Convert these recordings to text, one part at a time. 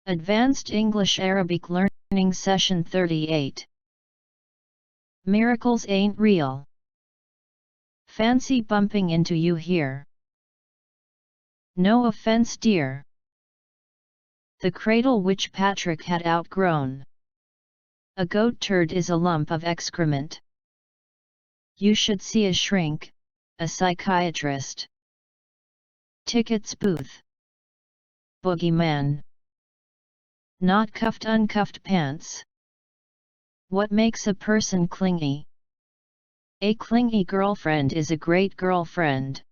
Advanced English Arabic Learning Session 38. Miracles ain't real. Fancy bumping into you here. No offense, dear. The cradle which Patrick had outgrown. A goat turd is a lump of excrement. You should see a shrink, a psychiatrist. Tickets booth. Boogeyman. Not cuffed uncuffed pants. What makes a person clingy? A clingy girlfriend is a great girlfriend.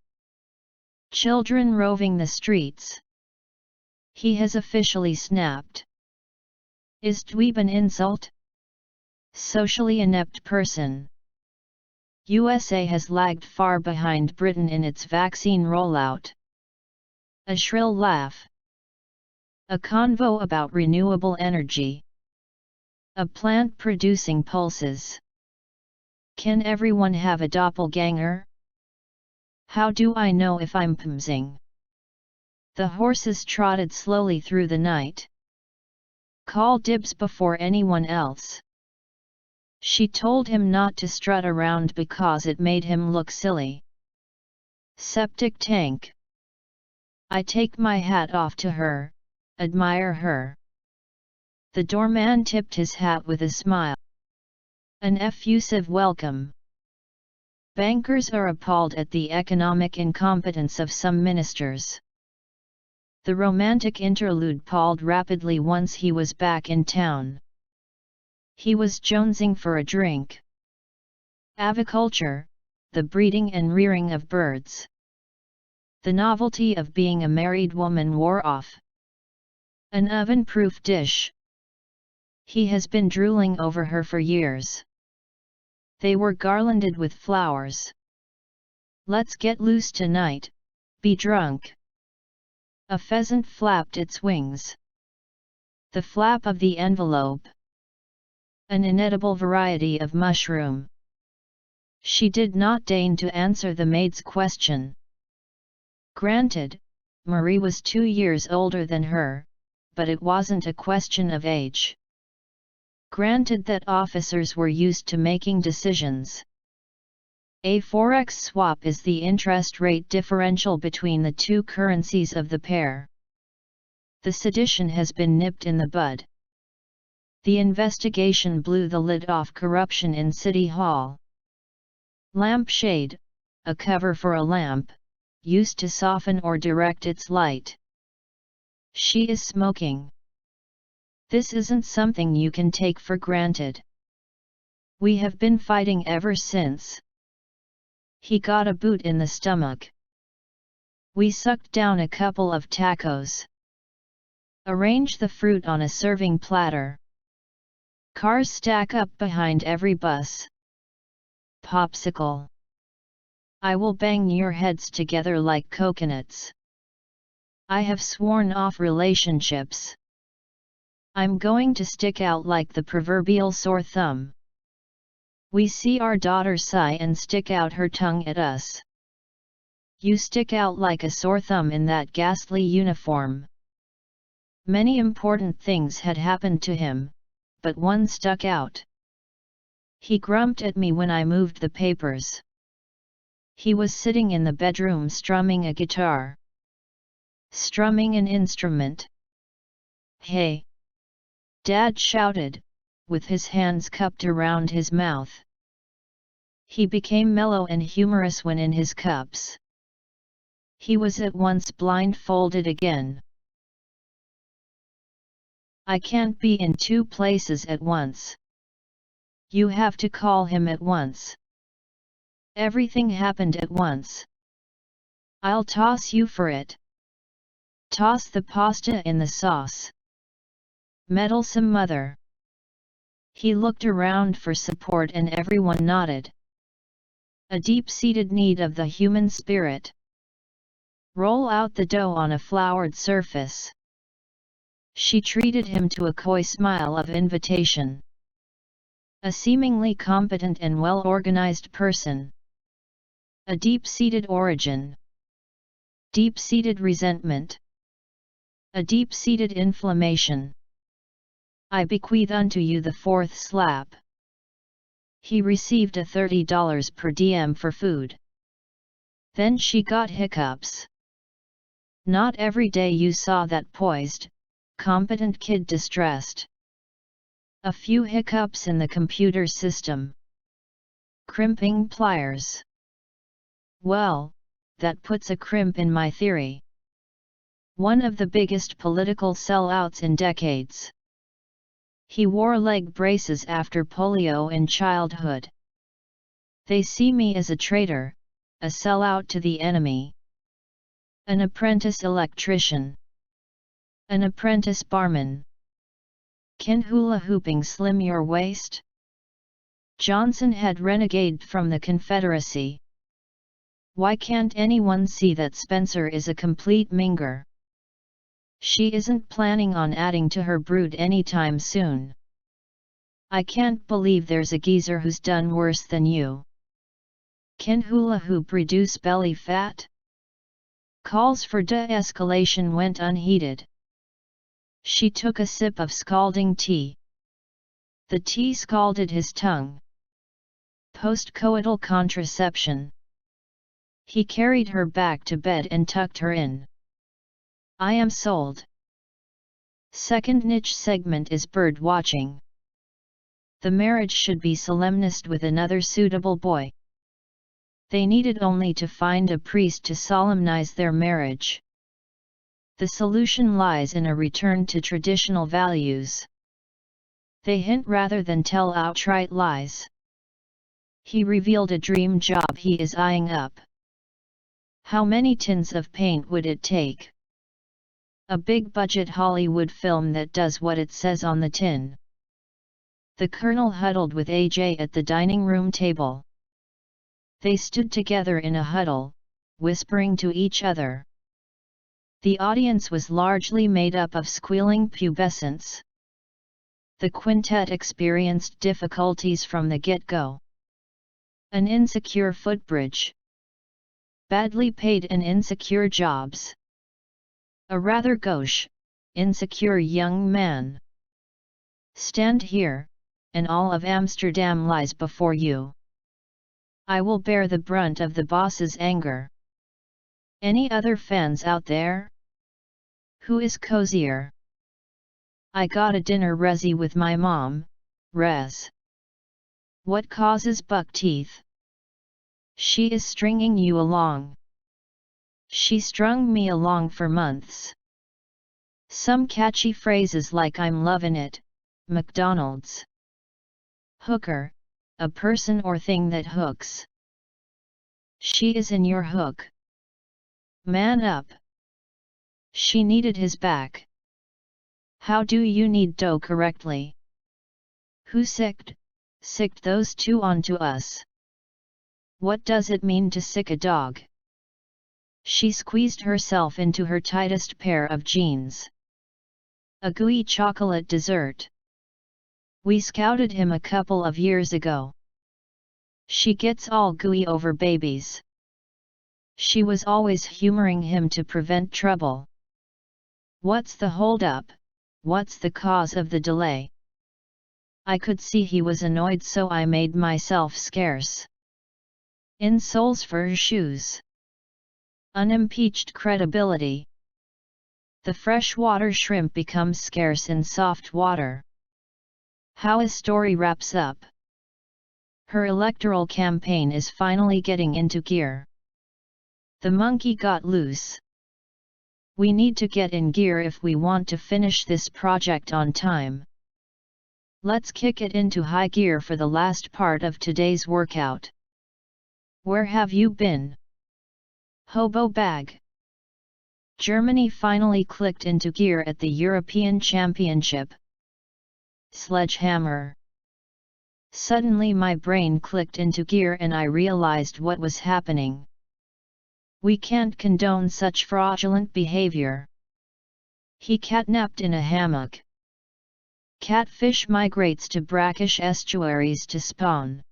Children roving the streets. He has officially snapped. Is dweeb an insult? Socially inept person. USA has lagged far behind Britain in its vaccine rollout. A shrill laugh. A convo about renewable energy. A plant producing pulses. Can everyone have a doppelganger? How do I know if I'm pmsing? The horses trotted slowly through the night. Call dibs before anyone else. She told him not to strut around because it made him look silly. Septic tank. I take my hat off to her, admire her. The doorman tipped his hat with a smile. An effusive welcome. Bankers are appalled at the economic incompetence of some ministers. The romantic interlude palled rapidly once he was back in town. He was jonesing for a drink. Aviculture, the breeding and rearing of birds. The novelty of being a married woman wore off. An oven-proof dish. He has been drooling over her for years. They were garlanded with flowers. Let's get loose tonight, be drunk. A pheasant flapped its wings. The flap of the envelope. An inedible variety of mushroom. She did not deign to answer the maid's question. Granted, Marie was 2 years older than her, but it wasn't a question of age. Granted that officers were used to making decisions. A forex swap is the interest rate differential between the two currencies of the pair. The sedition has been nipped in the bud. The investigation blew the lid off corruption in City Hall. Lampshade, a cover for a lamp, used to soften or direct its light. She is smoking. This isn't something you can take for granted. We have been fighting ever since. He got a boot in the stomach. We sucked down a couple of tacos. Arrange the fruit on a serving platter. Cars stack up behind every bus. Popsicle. I will bang your heads together like coconuts. I have sworn off relationships. I'm going to stick out like the proverbial sore thumb. We see our daughter sigh and stick out her tongue at us. You stick out like a sore thumb in that ghastly uniform. Many important things had happened to him, but one stuck out. He grumped at me when I moved the papers. He was sitting in the bedroom strumming a guitar. Strumming an instrument. Hey! Dad shouted, with his hands cupped around his mouth. He became mellow and humorous when in his cups. He was at once blindfolded again. I can't be in 2 places at once. You have to call him at once. Everything happened at once. I'll toss you for it. Toss the pasta in the sauce. Meddlesome mother. He looked around for support and everyone nodded. A deep-seated need of the human spirit. Roll out the dough on a floured surface. She treated him to a coy smile of invitation. A seemingly competent and well-organized person. A deep-seated origin. Deep-seated resentment. a deep-seated inflammation. I bequeath unto you the fourth slap. He received a $30 per diem for food. Then she got hiccups. Not every day you saw that poised, competent kid distressed. A few hiccups in the computer system. Crimping pliers. Well, that puts a crimp in my theory. One of the biggest political sellouts in decades. He wore leg braces after polio in childhood. They see me as a traitor, a sellout to the enemy. An apprentice electrician. An apprentice barman. Can hula hooping slim your waist? Johnson had renegade from the Confederacy. Why can't anyone see that Spencer is a complete minger? She isn't planning on adding to her brood anytime soon. I can't believe there's a geezer who's done worse than you. Can hula hoop reduce belly fat? Calls for de-escalation went unheeded. She took a sip of scalding tea. The tea scalded his tongue. Post-coital contraception. He carried her back to bed and tucked her in. I am sold. Second niche segment is bird watching. The marriage should be solemnized with another suitable boy. They needed only to find a priest to solemnize their marriage. The solution lies in a return to traditional values. They hint rather than tell outright lies. He revealed a dream job he is eyeing up. How many tins of paint would it take? A big-budget Hollywood film that does what it says on the tin. The Colonel huddled with AJ at the dining room table. They stood together in a huddle, whispering to each other. The audience was largely made up of squealing pubescents. The quintet experienced difficulties from the get-go. An insecure footbridge. Badly paid and insecure jobs. A rather gauche, insecure young man. Stand here, and all of Amsterdam lies before you. I will bear the brunt of the boss's anger. Any other fans out there? Who is cozier? I got a dinner resi with my mom, res. What causes buck teeth? She is stringing you along. She strung me along for months. Some catchy phrases like I'm lovin' it, McDonald's. Hooker, a person or thing that hooks. She is in your hook. Man up. She needed his back. How do you need dough correctly? Who sicked those two onto us? What does it mean to sick a dog? She squeezed herself into her tightest pair of jeans. A gooey chocolate dessert. We scouted him a couple of years ago. She gets all gooey over babies. She was always humoring him to prevent trouble. What's the hold-up? What's the cause of the delay? I could see he was annoyed, so I made myself scarce. In soles for shoes. Unimpeached credibility. The freshwater shrimp becomes scarce in soft water. How a story wraps up. Her electoral campaign is finally getting into gear. The monkey got loose. We need to get in gear if we want to finish this project on time. Let's kick it into high gear for the last part of today's workout. Where have you been? Hobo bag. Germany finally clicked into gear at the European Championship. Sledgehammer. Suddenly my brain clicked into gear and I realized what was happening. We can't condone such fraudulent behavior. He catnapped in a hammock. Catfish migrates to brackish estuaries to spawn.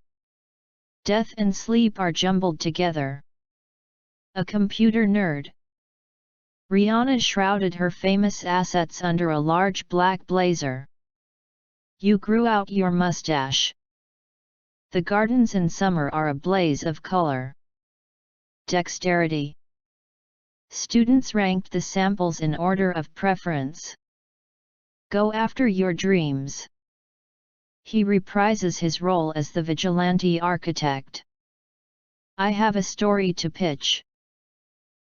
Death and sleep are jumbled together. A computer nerd. Rihanna shrouded her famous assets under a large black blazer. You grew out your mustache. The gardens in summer are a blaze of color. Dexterity. Students ranked the samples in order of preference. Go after your dreams. He reprises his role as the vigilante architect. I have a story to pitch.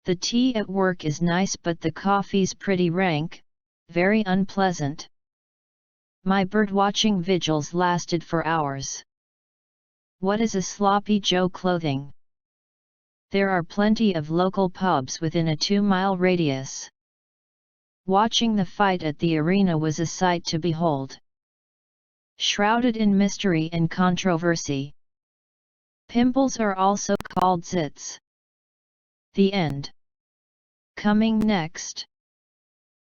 The tea at work is nice but the coffee's pretty rank, very unpleasant. My birdwatching vigils lasted for hours. What is a sloppy Joe clothing? There are plenty of local pubs within a 2-mile radius. Watching the fight at the arena was a sight to behold. Shrouded in mystery and controversy. Pimples are also called zits. The end. Coming next.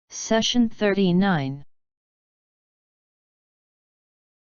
Session 39.